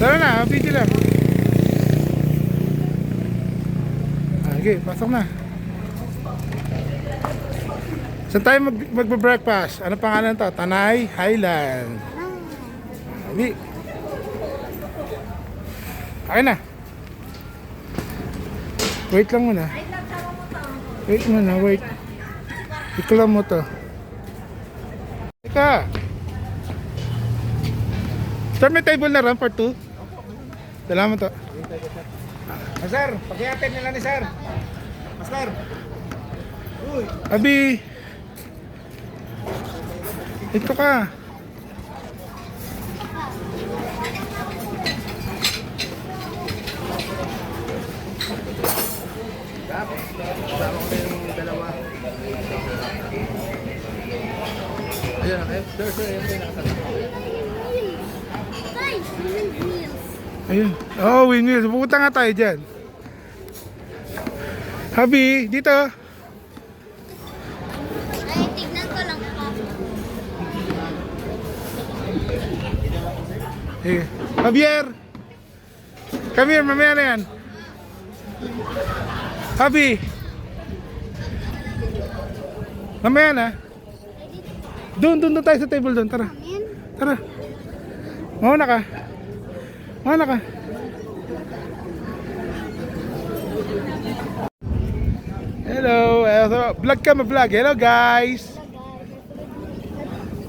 Tara na, video lang. Okay, pasok na. Saan tayo magbe-breakfast? Ano pangalan to? Tanay Highland. Hindi. Okay na. Wait lang muna. Wait muna, wait. Ikla mo to. Teka. Sir, may table na rin for 2. Salamat to. Sir, pakiatin nila ni Sir. Master. Uy. Abi. Ito ka. Sama ko yung dalawa. Ayan, okay. Sir, ayan po yung nakasama. Ayun. Oh, windmill. Pupunta nga tayo dyan. Habi, dito. Ay, tignan ko lang pa. Hey. Javier. Come here, mamaya na yan. Habi. Mamaya na. Doon tayo sa table doon. Tara. Amin. Tara. Mauna ka. Mauna ka. Hello. Vlog ka, ma-vlog. Hello guys.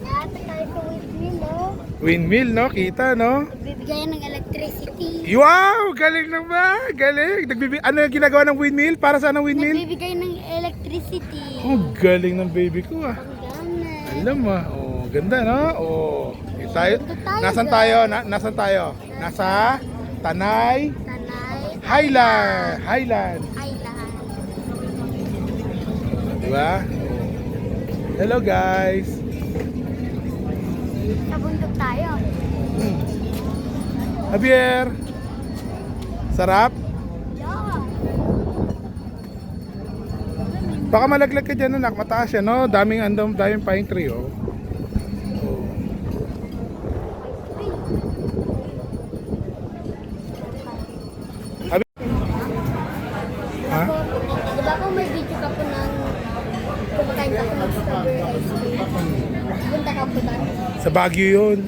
Nata tayo sa windmill, oh. Windmill, no? Kita, no? Bibigyan ng electricity. Wow! Galing naman! Galing! Ano yung ginagawa ng windmill? Para saan ang windmill? Nagbibigay ng electricity. Oh, galing ng baby ko ah. Ang gana. Alam mo, oh, ganda no? Oh, tayo. Nasaan tayo? Nasaan tayo? Nasa Tanay Tanay. Highland. Highland. Island. Di ba? Hello guys. Sa bundok tayo. Javier. Sarap? Yeah. Baka malaglag ka dyan, anak. Mataas yan, no? Daming pine tree, oh. Ha? Di ba kung may video ka po ng kumakain ka po ng strawberry ice cream? Punta ka po doon. Sa Baguio yun.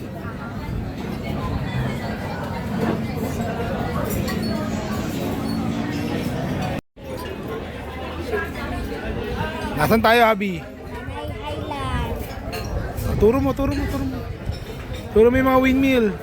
Nasaan tayo, Abi? Tanay Highland. Turo mo. Turo mo yung mga windmill.